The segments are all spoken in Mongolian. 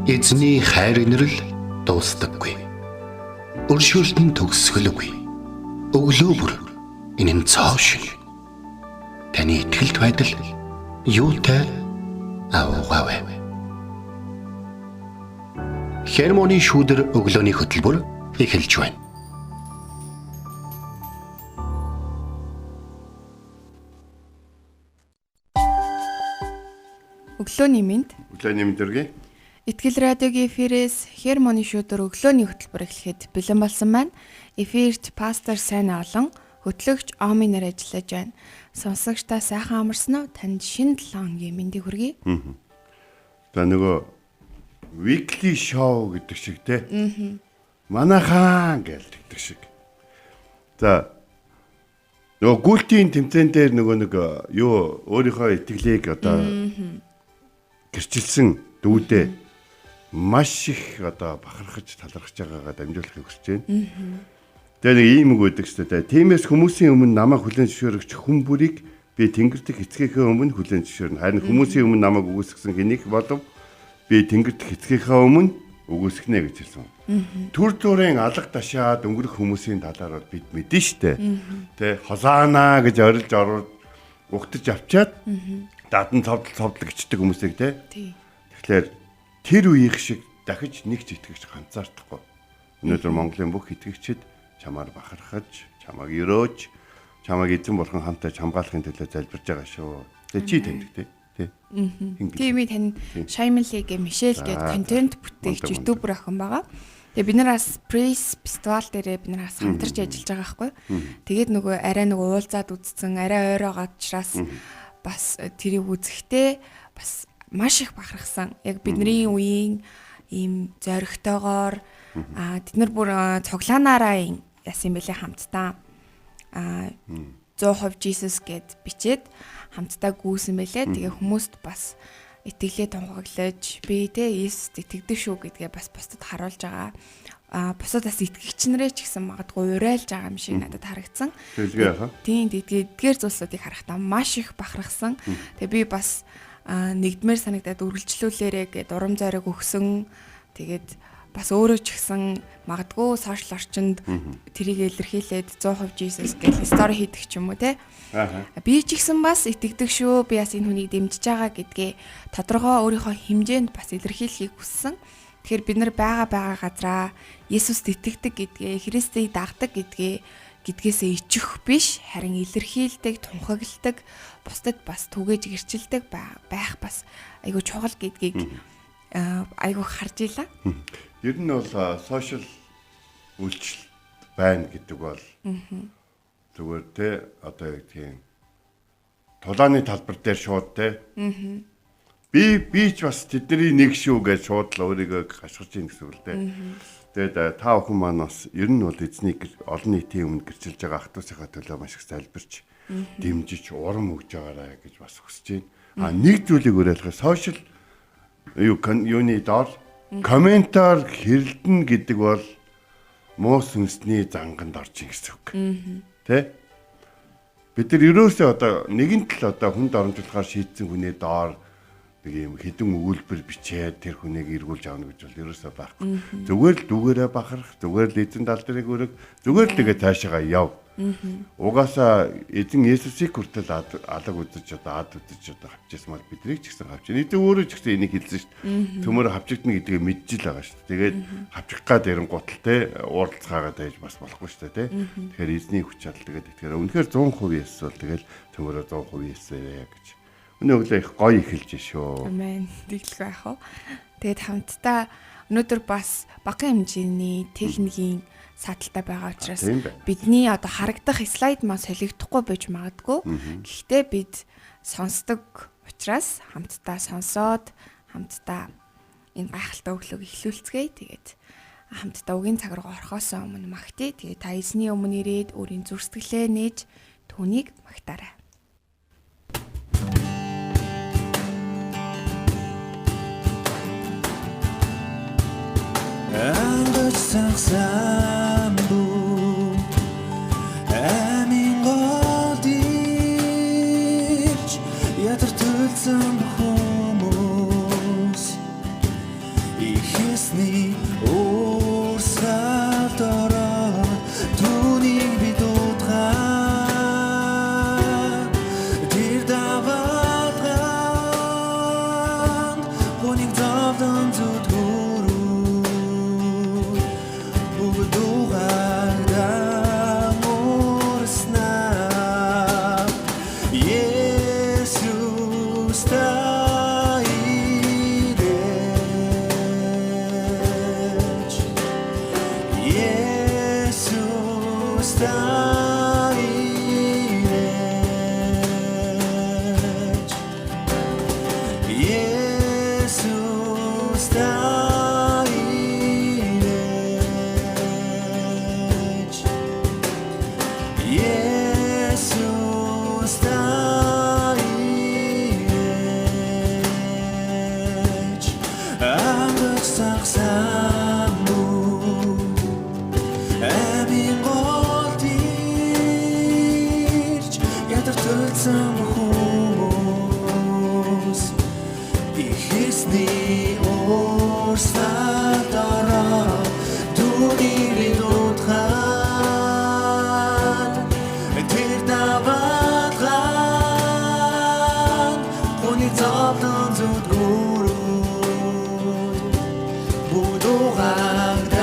Эзний хайр инрэл дуустдаггүй. Өршөөлт нь төгсгөлгүй. Өглөө бүр энэ нь цоо шиг. Таны итгэлт байдал юутай авгавэ. Хермоны шүүдэр өглөөний хөтөлбөр эхэлж байна. Өглөөний мэнд. Өглөөний мэнд өргөе. Итгэл радиогийн эфирээс Хермоны шүүдэр өглөөний хөтөлбөр эхлэхэд бэлэн болсон байна. Эфирт пастор Сайна олон хөтлөгч Оминаар ажиллаж байна. Сонсогчдаа сайхан амарсан уу? Танд шинэ 7 хоногийн мэндийг хүргэе. За нөгөө weekly show гэдэг шиг те. Манайхан гэдэг шиг. За нөгөө гүйлтийн тэмцээн дээр нөгөө нэг юу өөрийнхөө итгэлийг одоо гэрчилсэн дүүдээ маш их одоо бахархаж талархаж байгаагаа дамжуулахыг хүсэж байна. Тэгээ нэг ийм үг өгдөг ч гэдэг. Тиймээс хүмүүсийн өмнө намайг хүлээн зөвшөөрөгч хүн бүрийг би тэнгэр дэх эцгийнхээ өмнө хүлээн зөвшөөрнө. Харин хүмүүсийн өмнө намайг үгүйсгсэн хэнийг болов би тэнгэр дэх эцгийнхээ өмнө үгүйсгэнэ гэж хэлсэн. Түр зүрийн алга ташаад өнгөрөх хүмүүсийн талаар бид мэдэн штэ. Тэ хозаана гэж орилж ороод угтаж авчаад дадан цовдол гिचдэг хүмүүсийг те. Тэгэхээр тэр үеих шиг дахиж нэг ч итгэгч ганцаардахгүй. Өнөөдөр Монголын бүх итгэгчид чамаар бахархаж, чамайг өрөөж, чамайг эзэн бурхан хамтаа хамгаалахын төлөө залбирж байгаа шүү. Тэгээ чи таньдаг те. Тими тань Шаймлигийн Мишель гэдэг контент бүтээгч ютубер охин байгаа. Тэгээ бид нараас пресс фестивал дээрээ бид нараас хамтарч ажиллаж байгаа байхгүй. Тэгээд нөгөө арай нөгөө уулзаад үзсэн, арай ойроо учраас бас тэрийг үзэхдээ бас маш их бахархсан. Яг бидний үеийн ийм зоригтойгоор тэд нар бүр цоглаанаараа яасан бэлээ хамтдаа 100% Jesus гэд бичээд хамтдаа гүйсэн бэлээ. Тэгээ хүмүүст бас итгэлээ тунхаглаж би тэ Иесуст итгэдэг шүү гэдгээ бас бусдад харуулж байгаа. Бусдаас итгэгч нарээ ч гэсэн магадгүй урайлж байгаа юм шиг надад харагдсан. Тийм эдгээр зүйлсүүдийг харахтаа маш их бахархсан. Тэгээ би бас нэгдмээр санагдаад үргэлжлүүлээрэ гэд урам зориг өгсөн. Тэгээд бас өөрөө ч гэсэн магадгүй сошиал орчинд тэрийг илэрхийлээд 100% Jesus гэж стори хийдэг ч юм уу те. Би ч гэсэн бас итгэдэг шүү. Би бас энэ хүнийг дэмжиж байгаа гэдгээ тодорхой өөрийнхөө хэмжээнд бас илэрхийлэхийг хүссэн. Тэгэхээр бид нар байгаа газраа Есүст итгэдэг гэдгээ, Христийг дагдаг гэдгээсээ ичих биш, харин илэрхийлдэг, тунхагладаг, бусдад бас түгээж гэрчилдэг байх бас айгүй чухал гэдгийг айгүй харж илаа. Ер нь бол сошиал үйлчлэл байна гэдэг бол зүгээр те одоо тийм тулааны талбар дээр шууд те би ч бас тэдний нэг шүү гэж шууд л өөрийгөө хашгирч ийн гэсэн үг л те. Тэгээд та бүхэн маань бас ер нь бол эзнийг олон нийтийн өмнө гэрчилж байгаа ах トゥ усийнхаа төлөө маш их залбирч дэмжиж урам өгж байгаарай гэж бас хүсэж байна. Нэг зүйлийг уриалгах сошиал юуны доор комментар хэрэлдэн гэдэг бол муу сүнсний занганд орж ийн гэсэн үг. Тэ? Бид нар ерөөсөө одоо нэгэнт л одоо хүнд оромжлохоор шийдсэн хүнээ доор нэг юм хідэн өгүүлбэр бичээд тэр хүнийг эргүүлж авна гэж бол ерөөсөө байхгүй. Зүгээр л дүүгээрээ бахарах, зүгээр л эзэн тал дээрээ өрөг, зүгээр л тэгээ цаашаа яв. Угаасаа эзэн Есүсийг хүртэл алаг үзэж одоо ад үзэж одоо авчихсан бол биднийг ч гэсэн авч. Энийг өөрөө ч гэсэн энийг хэлсэн шүү дээ. Төмөр авчигдна гэдгийг мэдж л байгаа шүү дээ. Тэгээд авчих гад эренгуутал те уурлцгаагаад байж бас болохгүй шүү дээ те. Тэгэхээр эзний хүч чадал тэгээд тэгэхээр үнэхээр 100% Есүс бол тэгэл төмөрөө 100% Есүсээ гэж. Өнөөдөр их гоё эхэлж шүү. Амен. Тэглэх байх уу. Тэгээд хамтдаа өнөөдөр бас багахан хэмжээний техникийн саталтай байгаа учраас бидний одоо харагдах слайд маань солигдохгүй байж магадгүй. Гэхдээ бид сонсдог учраас хамтдаа сонсоод хамтдаа энэ гайхалтай өглөөг эхлүүлцгээе. Тэгээд хамтдаа үгийн цаг руу орохоос өмнө магтъя. Тэгээд та эзний өмнө ирээд өөрийн зүрх сэтгэлээ нээж түүнийг магтаарай. Амин годич ятар төлсөн хүмүүс их Цөлцөн хүмүүс ихсний уурсадаараа түүний бидутхан тэр даваатхан хүний зовлон зүдгүүрүүд будугагдан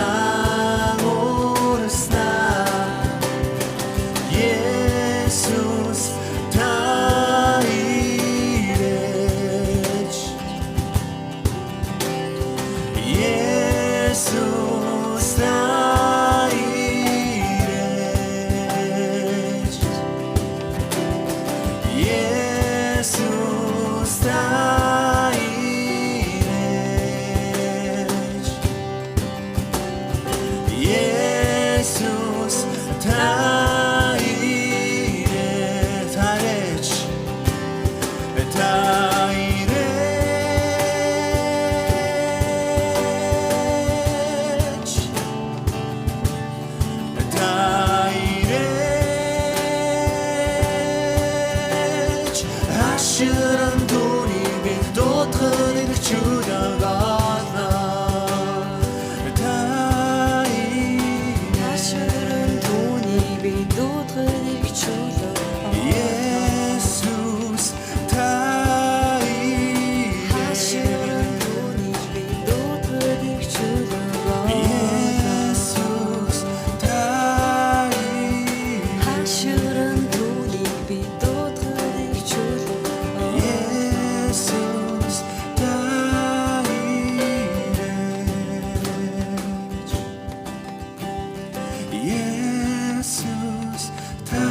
уурснаа Jesus та ирэж Jesus та ирэж Jesus та ирэж Jesus та Аширан дүүний би дутхан ирчүүдэг олно Аширан дүүний би дутхан ирчүүдэг Jesus та Аширан дүүний би дутхан ирчүүдэг Jesus та Аширан дүүний би дутхан ирчүүдэг Jesus та Jesus та Jesus та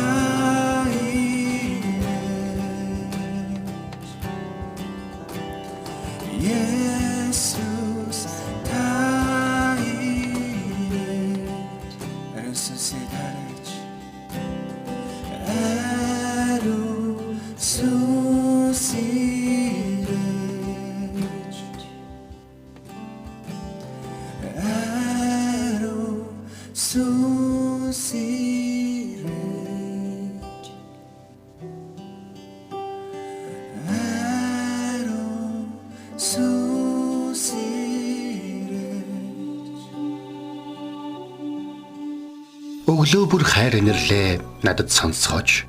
Өглөө бүр хайр инэрлээ надад сонсгооч.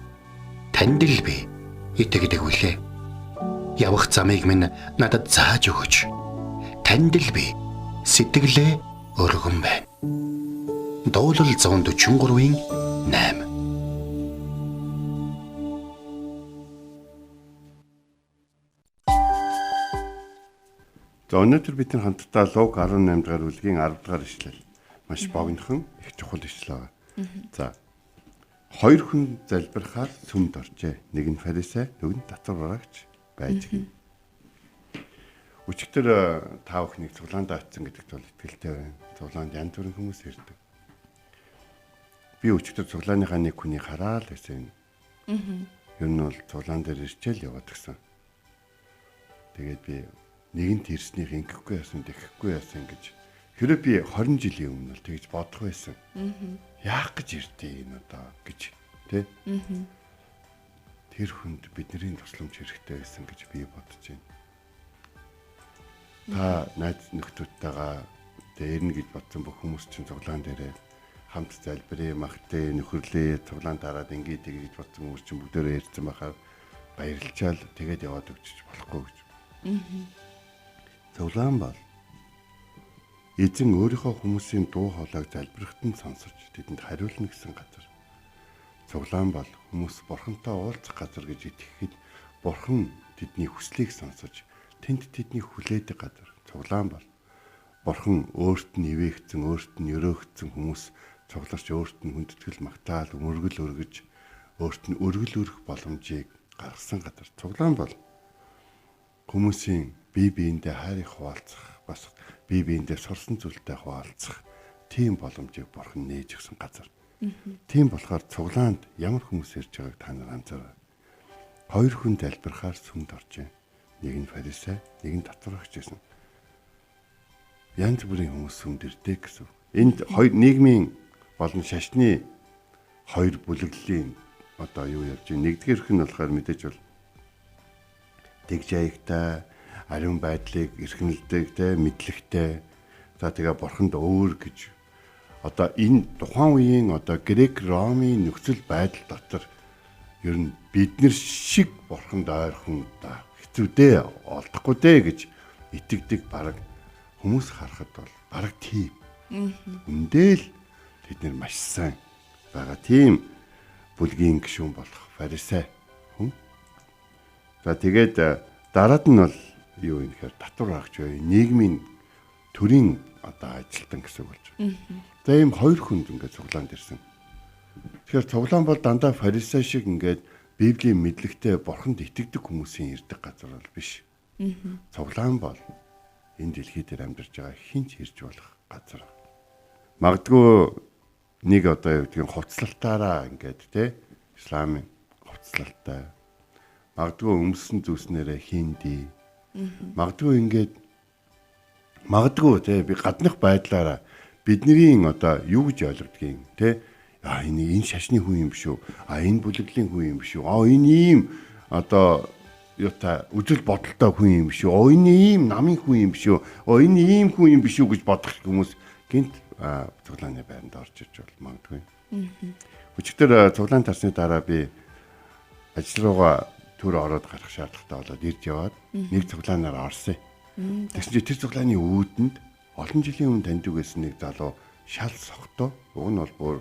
Танд л би итгэдэг үлээ. Явах замыг минь надад зааж өгөөч. Танд л би сэтгэлээ өргөн байна. Дуулал 143-ийн 8. За өнөөдөр бид нар хамтдаа Луг 18 дугаар бүлгийн 10 дугаар ишлэл маш богинохон их чухал ишлэл байгаа. За хоёр хүн залбирахаар сүмд оржээ. Нэг нь фарисей, нэг нь татвар бараагч байж гин. Өчигдөр та бүхнийг цуглаанд очсон гэдэгт бол итгэлтэй байна. Цуглаанд янз бүрийн хүмүүс ирдэг. Би өчигдөр цуглааныхаа нэг хүнийг хараад байсан. Ер нь бол цуглаан дээр ирчээл яваад гисэн. Тэгээд би нэгэнт ирснийг ингэхгүй яасан, тэхэхгүй яасан гэж хэрэв би 20 жилийн өмнө л тэгж бодох байсан. Яах гэж ирдээ энэ одоо гэж тий. Тэр хүнд бидний тусламж хэрэгтэй байсан гэж би бодож байна. Та найз нөхдөдтэйгээ дээрнэ гэж бодсон бүх хүмүүс чинь цуглаан дээрээ хамт залбирээ, магтээ, нөхөрлөө, цуглаан дараад ингэж тэгж бодсон хүмүүс чинь бүгдээрээ ярьсан байхаар баярлчаал тэгээд яваад өгч болохгүй гэж. Цуглаан бол эзэн өөрийнхөө хүмүүсийн дуу хоолойг залбирахад нь сонсож тэдэнд хариулна гэсэн газар. Цуглаан бол хүмүүс бурхантай уулзах газар гэж итгэхэд бурхан тэдний хүслийг сонсож тэнд тэдний хүлээдэг газар. Цуглаан бол бурхан өөрт нь ивээгцэн, өөрт нь өрөөгцэн хүмүүс цугларч өөрт нь хүндэтгэл магтаал өргөл өргөж өөрт нь өргөл өргөх боломжийг гаргасан газар. Цуглаан бол хүмүүсийн бие биендээ хайрыг хуваалцах, бас бие биендээ сурсан зүйлтэй хуваалцах тийм боломжийг бурхан нээж өгсөн газар. Тийм болохоор цуглаанд ямар хүмүүс ирж байгааг та нар анзаараа. Хоёр хүн залбирахаар сүмд оржээ. Нэг нь фарисей, нэг нь татварагч гэсэн. Янз бүрийн хүмүүс сүмд ирдэг гэсэн. Энд хоёр нийгмийн болон шашны хоёр бүлэглэлийн одоо юу явж байна. Нэгдүгээрх нь болохоор мэдээж бол тэгж аягтай, ариун байдлыг эрхнэлдэг те мэдлэгтэй. За тэгээ бурханд өөр гэж одоо энэ тухайн үеийн одоо грек ромын нөхцөл байдал дотор ер нь бид нар шиг бурханд ойрхон да хэцүү дээ олдохгүй дээ гэж итгэдэг бараг хүмүүс харахад бол бараг тийм. Үндэл тэд нар маш сайн байгаа тийм бүлгийн гишүүн болох фарисей хүн. За тэгээд дараад нь бол юу юм гэхээр татвар авч бай нийгмийн төрийн одоо ажилтан гэсэн үг болж байна. За ийм хоёр хүнд ингээд цуглаанд ирсэн. Тэгэхээр цуглаан бол дандаа фарисей шиг ингээд Библийн мэдлэгтэй бурханд итгэдэг хүмүүсийн ирдэг газар бол биш. Цуглаан бол энэ дэлхий дээр амьдарч байгаа хинч ирж болох газар. Магадгүй нэг одоо юу гэдгийг хувцлалтаараа ингээд те исламын хувцлалтай. Магадгүй өмсөн зүснээрээ хинди. Магадгүй те би гаднах байдлаараа бидний одоо юу гэж ойлгодгийг те энэ шашны хүн юм шүү. Энэ бүлэглийн хүн юм шүү. Энэ ийм одоо юу та үжил бодолтой хүн юм шүү. Энэ ийм намын хүн юм шүү. Энэ ийм хүн юм биш үү гэж бодох хүмүүс гинт цуглааны байранд орж иж бол магадгүй. Өчигдөр цуглаан тарсны дараа би ажил руугаа төр ороод гарах шаардлагатай болоод ирж яваад нэг цуглаанаар орсон. Тэгсэн чинь тэр цуглааны үүдэнд олон жилийн өмнө таньдаг байсан нэг залуу шал сохтоо. Уг нь бол бүр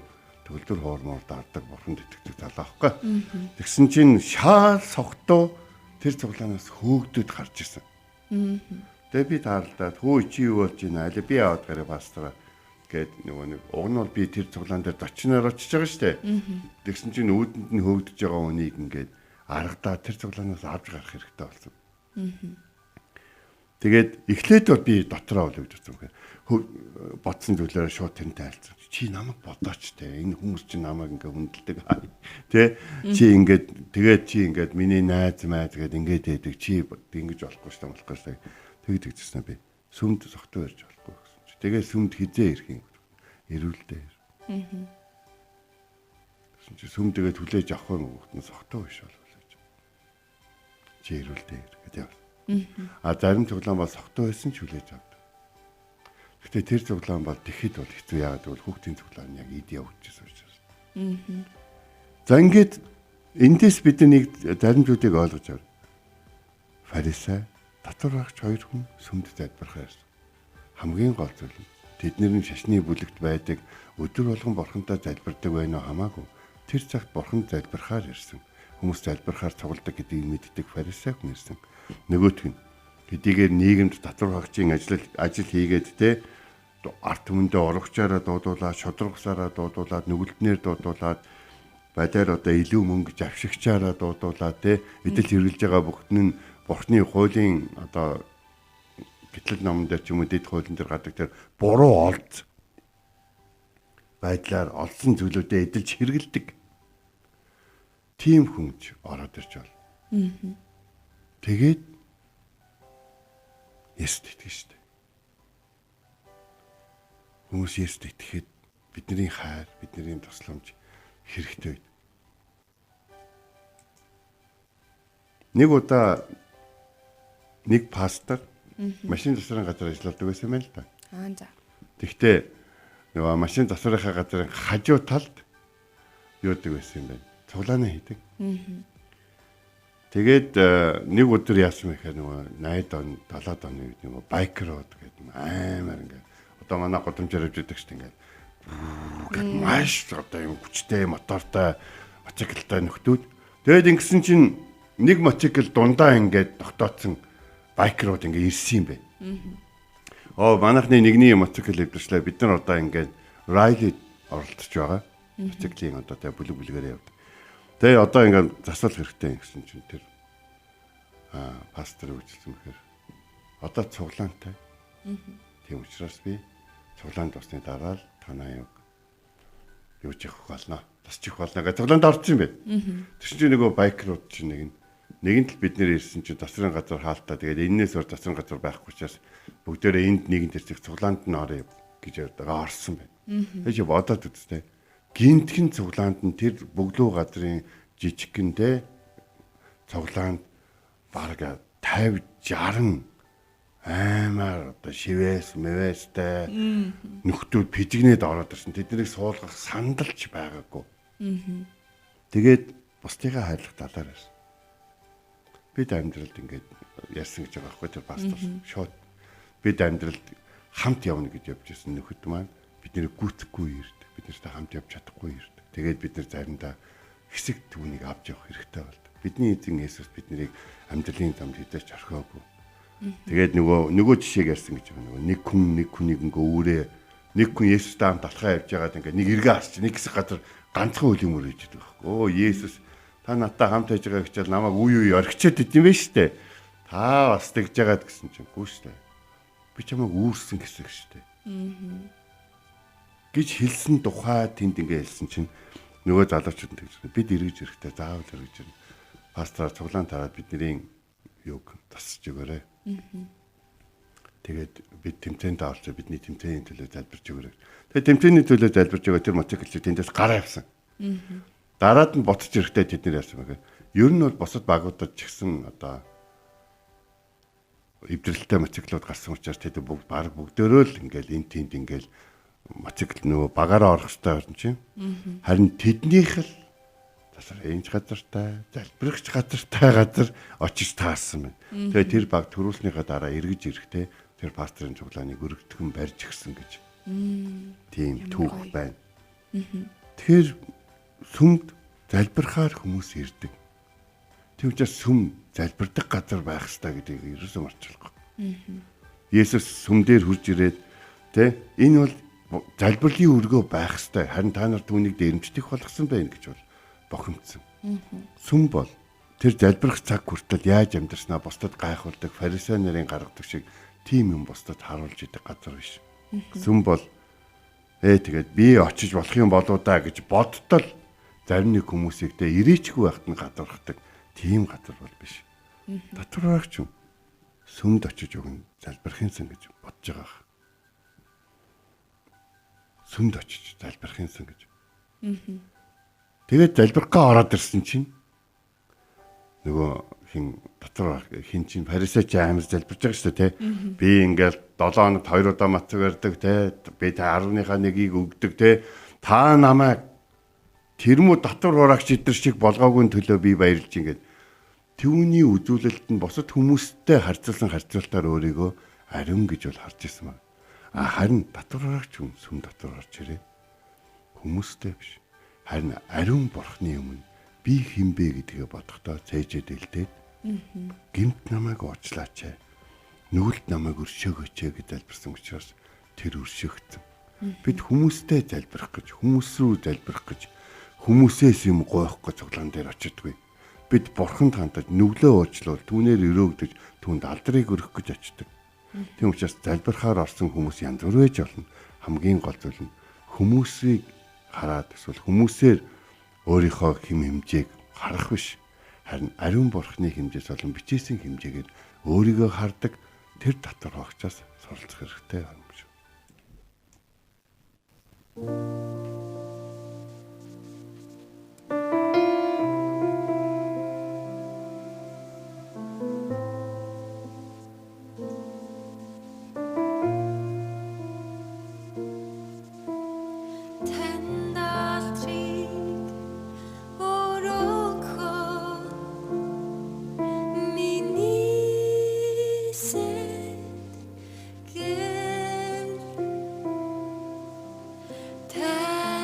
төгөлдөр хоормоор даардаг бурханд итгэдэг залуу аахгүй. Тэгсэн чинь шал сохтоо тэр цуглаанаас хөөгдөд гарч ирсэн. Тэгээ би таарлаа. Хөө чи юу болж байна? Аль би аваад гараа пастора гэд нөгөө нэг уг нь бол би тэр цуглаан дээр дочноор очиж байгаа штэ. Тэгсэн чинь үүдэнд нь хөөгдөж байгаа хүнийг ингээд аргадаа тэр цуглаанаас авч гарах хэрэгтэй болсон. Тэгээд эхлээд бол би дотроо бол гэж үзсэн. Бодсон зүйлээрээ шууд тэрнтэй айлцсан. Чи намайг бодооч те. Энэ хүмүүс чи намайг ингээ хүндэлдэг. Тэ чи ингээд тэгээд чи ингээд миний найз гэдэг ингээд байдаг. Чи ингэж болохгүй шүү дээ болохгүй шүү. Тэгж хэлсэн би. Сүмд согтуу ярьж болохгүй гэсэн чи. Тэгээд сүмд хизээ ирэх юм. Ирүүлдэ. Гэсэн чи сүм тэгээд хүлээж авах юм уу? Согтуу биш бол хүлээж. Чи ирүүлдэ гэдэг. Зарим цуглаан бол согтуу байсан ч хүлээж авдаг. Гэтэ тэр цуглаан бол тэгэхэд бол хэцүү яагаад гэвэл хүүхдийн цуглаан яг эд явагдчихсан учраас. За ингээд эндээс бид нэг зарим зүйлийг ойлгож авъя. Фарисей татвар авч хоёр хүн сүмд залбирхаа ирсэн. Хамгийн гол зүйл нь тэдний шашны бүлэгт байдаг өдөр болгон бурхантай залбирдаг байна уу хамаагүй. Тэр цагт бурханд залбирхаар ирсэн. Хүмүүс залбирхаар цугладаг гэдгийг мэддэг фарисей хүн ирсэн. Нөгөөх нь хэдийгээр нийгэмд татвар хаагчийн ажил хийгээд те арт түмэндээ урагчаараа дуудуулаад шудрагсаараа дуудуулаад нүгэлтнээр дуудуулаад badаар одоо илүү мөнгө завшигчаараа дуудуулаад те эдэл хэрглэж байгаа бүхт нь бурхны хуулийн одоо гэтэл номон дээр ч юм уу дэд хуулийн дээр гадаг тэр буруу олд байдлаар олсон зүйлүүдэд эдэлж хэргэлдэг тийм хүнч ороод ирж бол. Тэгээд Есүст итгэж штэ. Хүмүүс Есүст итгэхэд бидний хайр, бидний тусламж хэрэгтэй байд. Нэг удаа нэг пастор машин засварын газар ажилладаг байсан юм л да. За. Тэгвэл нөгөө машин засварынхаа газрын хажуу талд юудаг байсан юм байна. Цуглааны хийдэг. Тэгээд нэг өдөр яасан бэ гэхээр нөгөө 80 он 70 оны үед нөгөө байкерууд гэдэг амар ингээд одоо манай годамжаар явж байдаг шүү дээ ингээд маш одоо юм хүчтэй мотортой мотоциклтай нөхдүүд. Тэгээд ингэсэн чинь нэг мотоцикл дундаа ингээд тогтооцсон байкерууд ингээд ирсэн юм бэ. Манайхны нэгний мотоцикл эвдэрчлээ бид нар одоо ингээд райли оролцож байгаа. Мотоциклийн одоо тэ бүлэг-бүлгээр явдаг. Тэгээ одоо ингээд засвал хэрэгтэй гэсэн чинь тэр пастор үжилсэн гэхээр одоо цуглаантай. Тийм учраас би цуглаанд усны дараа л танаа юу чих болно. Тасчих болно гэж цуглаанд орсон юм байна. Тэгсэн чинь нөгөө байкерууд чинь нэг нь л бид нэр ирсэн чинь засварын газар хаалтаа тэгээд энээс өөр засварын газар байхгүй учраас бүгдээрээ энд нэгэн төрчих цуглаанд нь орё гэж явдаг орсон байна. Тэгэж бодоод үзтээ. Гинтхэн цуглаанд нь тэр бөглөө газрын жижиггэнтэй цуглаанд бараг 50 60 аймаар одоо шивээс мэвэстэй нөхдүүд пижигнээд ороод ирсэн. Тэднийг суулгах сандалч байгаагүй. Тэгээд бусдыгаа хайрлах талаар байсан. Бид амьдралд ингээд ярьсан гэж байгаа байхгүй тэр пастор шууд бид амьдралд хамт явна гэж явж ирсэн нөхөд маань биднийг гүйцэхгүй ирдэг. Бид нартай хамт явж чадахгүй ирдэг. Тэгээд бид нар заримдаа хэсэг түүнийг авч явах хэрэгтэй болдог. Бидний эзэн Есүс биднийг амьдралын замд хідэж орхиогүй. Тэгээд нөгөө жишээг ярьсан гэж байна. Нэг хүнийг ингээ өөрөө нэг хүн Есүстэй хамт алхаа явж байгаад ингээ нэг эргээ харч нэг хэсэг газар ганцхан үл юм өрөөж идэг байхгүй. Оо Есүс та надтай хамт байж байгаа гэвэл намайг үе орхичээд идэв юм байна штэ. Та бас тэгж яагаад гэсэн чинь гүү штэ. Би чамайг үүрсэн гэсэн штэ. Гэж хэлсэн тухай тэнд ингээ хэлсэн чинь нөгөө залуучууд нь тэгж бид эргэж ирэхтэй заавал эргэж ирнэ. Пастраар цуглаан тараад бидний юг тасч өгөөрэй. Тэгээд бид тэмцээнд орж бидний тэмцээний төлөө залбирч өгөөрэй. Тэгээд тэмцээний төлөө залбирч өгөө тэр мотоциклч тэндээс гараа явсан. Дараад нь ботч ирэхдээ тэднэр яасан бэ? Ер нь бол босод багуудад ч гэсэн одоо эвдрэлтэй мотоциклууд гарсан учраас тэд бүгдөө л ингээл энэ тэнд ингээл мотоцикл нөгөө багаараа орох хэрэгтэй юм чинь. Харин тэднийх л тасар энэч газартай, залбирахч газартай газар очиж таасан байна. Тэгээ тэр баг төрүүлснийхаа дараа эргэж ирэхдээ тэр пастрын цуглааныг өргөдгөн барьж гисэн гэж. Тийм түүх байна. Тэгэхээр сүмд залбирахаар хүмүүс ирдэг. Тийм учраас сүм залбирдаг газар байх хэрэгтэй гэдгийг ерөөсөө марцуулахгүй. Есүс сүм дээр хурж ирээд тэ энэ бол залбирлын өргөө байх хэрэгтэй. Харин та нар түүнийг дээрэмждэх болгосон байна гэж бол бохимдсон. Сүм бол тэр залбирах цаг хүртэл яаж амьдрснаа бусдад гайхуулдаг фарисей нарын гаргадаг шиг тийм юм бусдад харуулж идэг газар биш. Сүм бол тэгээд би очиж болох юм болоо да гэж бодтол зарим нэг хүмүүсийг тэ ирээчгүй байхад нь гадаргадаг тийм газар бол биш. Татвараагч юм сүмд очиж өгнө залбирхынсан гэж бодож байгаа. Сүмд очиж залбирхынсан гэж. Тэгээд залбирхаа ороод ирсэн чинь нөгөө хин чинь фарисеч амар залбирж байгаа шүү дээ тий. Би ингээл 7 хоногт 2 удаа мацаг ярддаг тий. Би та 10-ныхаа нэгийг өгдөг тий. Та намайг тэрмүү татвар ураагч идэр шиг болгоогүй төлөө би баярлж ингээд түүний үзүүлэлт нь босод хүмүүстэй харьцуулсан харьцуултаар өөрийгөө ариун гэж бол харж ирсэн байна. Харин татвар ураагч хүн сүм татвар орж ирээ. Хүмүүстэй биш. Харин ариун бурхны өмнө би хинбэ гэдгээ бодохдоо цээжэд илдээд гэмт намайг уучлаач. Нүгэлт намайг өршөөгөөч гэж залбирсан учраас тэр өршөөгдсөн. Бид хүмүүстэй залбирах гэж, хүмүүс рүү залбирах гэж, хүмүүсээс юм гойх гэж цуглаан дээр очидгүй. Бид бурханд хандаж нүглөө уучлуул түүнээр өрөөгдөж түүнд алдрыг өргөх гэж очдог. Тийм учраас залбирахаар орсон хүмүүс янз бүр байж болно. Хамгийн гол зүйл нь хүмүүсийг хараад эсвэл хүмүүсээр өөрийнхөө хэм хэмжээг харах биш. Харин ариун бурхны хэмжээс болон бичээсийн хэмжээгээр өөрийгөө хардаг тэр татвар огчоос суралцах хэрэгтэй юм шүү. Та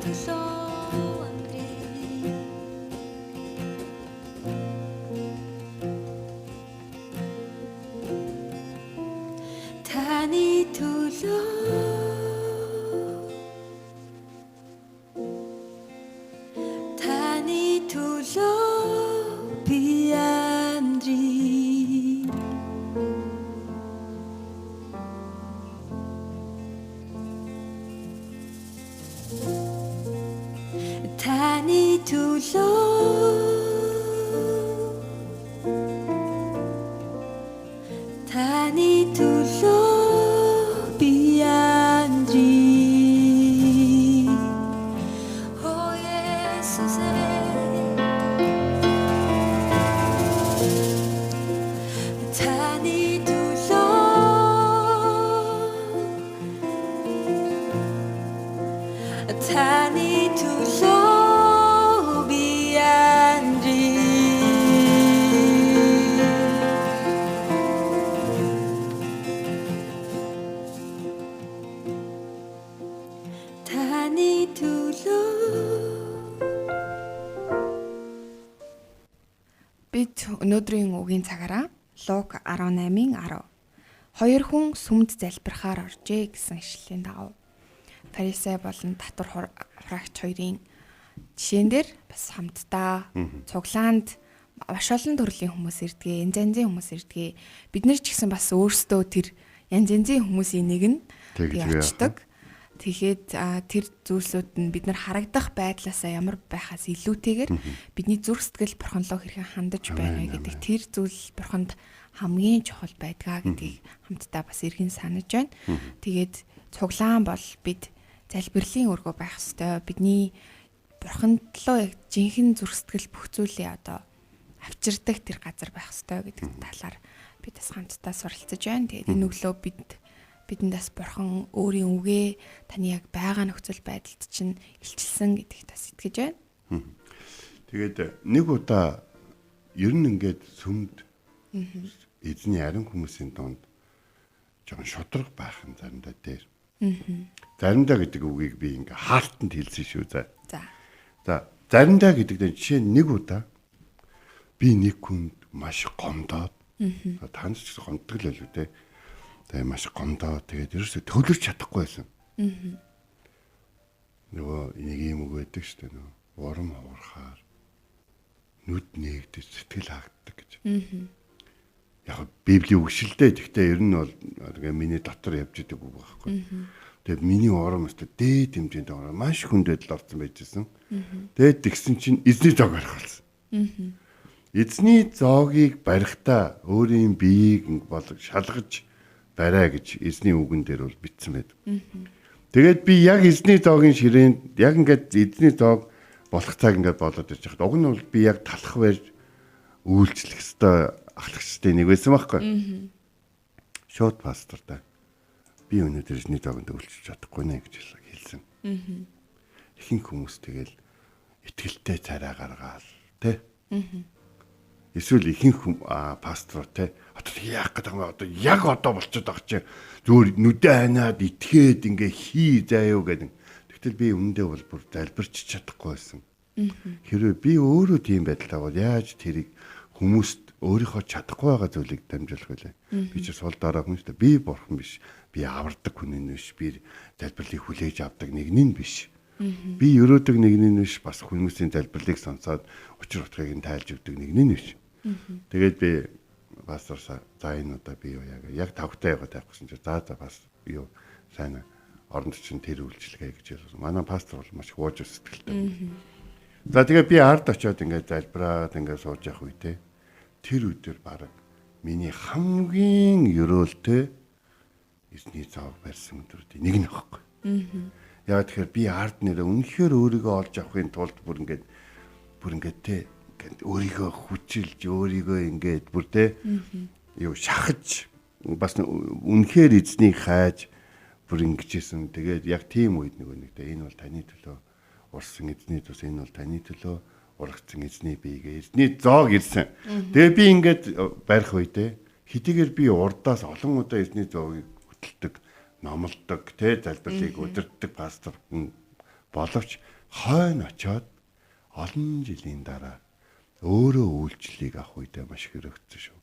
төлөө амьдрий. Таны төлөө Таны төлөө би амьдрий. Таны төлөө Таны төлөө би амьдрий. О Есүс Таны төлөө Таны төлөө би амьдрий. Таны төлөө Бид өнөөдрийн үгийн цагаараа Лук 18:10 хоёр хүн сүмд залбирахаар оржээ гэсэн ишлэлийн дагуу Фарисей болон татвар хураагч хоёрын жишээн дээр бас хамтдаа цуглаанд маш олон төрлийн хүмүүс ирдгээ, янз янзын хүмүүс ирдгээ. Бид нар ч гэсэн бас өөрсдөө тэр янз янзын хүмүүсийн нэг нь Тэгж очдог. Тэгээд тэр зүйлсүүд нь бид нар харагдах байдлаасаа ямар байхаас илүүтэйгээр бидний зүрх сэтгэл бурхан руу хэрхэн хандаж байна гэдэг тэр зүйл бурханд хамгийн чухал байдгаа гэдгийг хамтдаа бас эргэн санаж байна. Тэгээд цуглаан бол бид залбирлын өргөө байх ёстой. Бидний бурханд руу яг жинхэнэ зүрх сэтгэл бүх зүйлээ одоо авчирдаг тэр газар байх ёстой гэдэг талаар бид бас хамтдаа суралцж байна. Тэгээд энэ өглөө бидэндээс бурхан өөрийн үгээ таны яг байгаа нөхцөл байдалд чинь илчилсэн гэдэгт бас итгэж байна. Тэгээд нэг удаа ер нь ингээд сүмд эзний ариун хүмүүсийн донд жоохон шудраг байх юм заримдаа дээр. Заримдаа гэдэг үгийг би ингээ хаалтанд хэлсэн шүү за. За заримдаа гэдэг нь жишээ нь нэг удаа би нэг хүнд маш гомдоод таньч гэсэн гомддог л байлгүй те. Тэгээ маш гомдоод тэгээд ерөөсөө төлөвлөж чадахгүй байсан. Нөгөө нэг юм үг байдаг шүү дээ нөгөө урам хуурахаар нүд нээгдэж сэтгэл хаагддаг гэж. Яг Библийн үгшилтэй гэхдээ ер нь бол тэгээ миний дотор явж идэг үг байхгүй. Тэгээд миний урам өстө дээд хэмжээнд ороо маш хүндэд л орсон байжсэн. Тэгээд тэгсэн чинь эзний зог барих болсон. Эзний зоогийг барихтаа өөрийн биеийг шалгаж барай гэж эзний үгэн дээр бол бичсэн байдаг. Тэгээд би яг эзний зоогийн ширээнд яг ингээд эзний зоог болох цаг ингээд болоод ирж байгаа. Уг нь бол би яг талах байж үйлчлэх ёстой ахлагчтай нэг байсан байхгүй. Шот пастор та. Би өнөөдөр эзний зоогонд үйлчлэж чадахгүй нэ гэж хэлсэн. Ихэнх хүмүүс тэгэл итгэлтэй царай гаргаал тэ. Эсвэл ихэнх пастор те одоо яах гэдэг юм одоо яг одоо болчиход байгаа чи зүгээр нүдэ ханаад итгээд ингээ хий заяа гэдэг. Тэгтэл би өмнөдөө бол бүр залбирч чадахгүй байсан. Хэрвээ би өөрөө тийм байдалтай бол яаж тэрийг хүмүүст өөрийнхөө чадахгүй байгаа зүйлийг дамжуулах вэ? Би ч сул дараа хүн шүү дээ. Би бурхан биш. Би авардаг хүн биш. Би залбирлыг хүлээж авдаг нэг нь биш. Би өрөөдөг нэг нь биш. Бас хүмүүсийн залбирлыг сонсоод учир утгыг нь тайлж өгдөг нэг нь биш. Тэгээд би пастор за энэ удаа би яг тавтай яваад тавьчихсан чи за бас юу сайн оронд чинь тэр үйлчлэгээ гэж хэлсэн. Манай пастор бол маш хууж сэтгэлтэй. За тэгээд би ард очиод ингээд залбираад ингээд сууж явах үедээ тэр өдөр баг миний хамгийн өрөөлтэй эзний зоог барьсан өдрүүдийн нэг нь байхгүй. Яг тэгэхээр би ард нэрээ үнэхээр өөрийгөө олж авахын тулд бүр ингээд те өөрийгөө хүчилж өөрийгөө ингээд бүр те юу шахаж бас үнэхээр эзнийг хайж бүр ингэжсэн. Тэгээд яг тийм үед нэг те энэ бол таны төлөө урсан эзний тус, энэ бол таны төлөө ургацсан эзний биегээ эзний зоог ирсэн. Тэгээд би ингээд барих үедээ хэдийгээр би урдаас олон удаа эзний зоогийг хөтэлдэг, номлодог те залбирлыг удирддаг пастор Боловч хойно очоод олон жилийн дараа өөрөө үйлчлэлийг авах үедээ маш хэрэгцсэн шүү.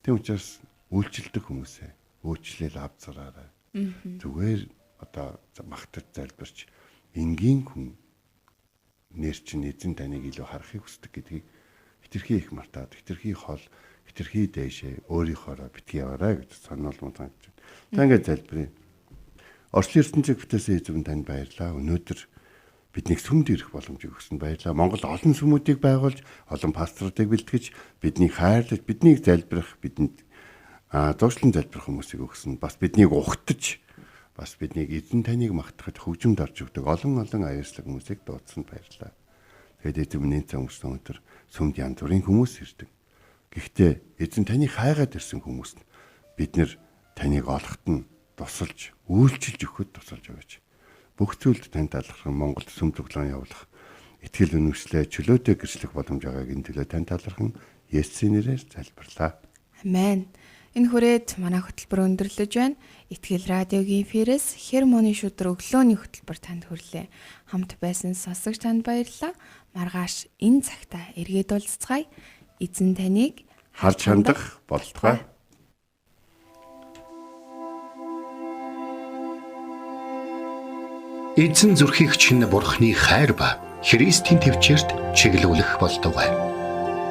Тэм учраас үйлчлдэг хүмүүсээ өөчлөл авцараарай. Зүгээр одоо магтаж залбирч энгийн хүн нэр чинь эзэн таныг илүү харахыг хүсдэг гэдгийг хитрхи их мартаад хитрхи хол хитрхи дээшээ өөрийнхоороо битгий яваарай гэж сануулмаар санагдаж байна. Та ингээд залбирая. Орчлын ертөнцийг бүтээсэн эзэн танд баярлалаа. Өнөөдөр биднийг сүмд ирэх боломжийг өгсөнд баярлалаа. Монгол олон сүмүүдийг байгуулж, олон пасторуудыг бэлтгэж, биднийг хайрлаж, биднийг залбирах, бидэнд дуушлан залбирах хүмүүсийг өгсөн. Бас биднийг ухтаж, бас биднийг эзэн таныг магтахад хөгжимд орж өгдөг олон аяслаг хүмүүсийг дуудсанд баярлалаа. Тэгээд эзэн минь цаан өнөөдөр сүмд янз бүрийн хүмүүс ирдэг. Гэхдээ эзэн таныг хайгаад ирсэн хүмүүст бид нэр таныг олоход нь тусалж, үйлчилж өгөхөд тусалж өгөөч. Бүх зүйлд танд талархан Монголд сүм цуглаан явуулах, итгэл үнэмшлээ чөлөөтэй гэрчлэх боломж байгааг энэ төлөө танд талархан Есүсийн нэрээр залбирлаа. Амен. Энэ хүрээд манай хөтөлбөр өндөрлөж байна. Итгэл радиогийн эфирээс Хермоны шүдэр өглөөний хөтөлбөр танд хүрлээ. Хамт байсан сонсогч танд баярлалаа. Маргааш энэ цагтаа эргээд уулзцгаая. Эзэн таныг Харж хандах болтугай. Эзэн зүрхийг чинь Бурхны хайр ба Христийн төвчөрт чиглүүлэх болтугай.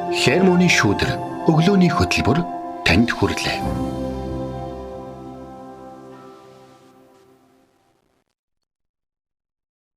Хермоны шүдэр өглөөний хөтөлбөр танд хүрлээ.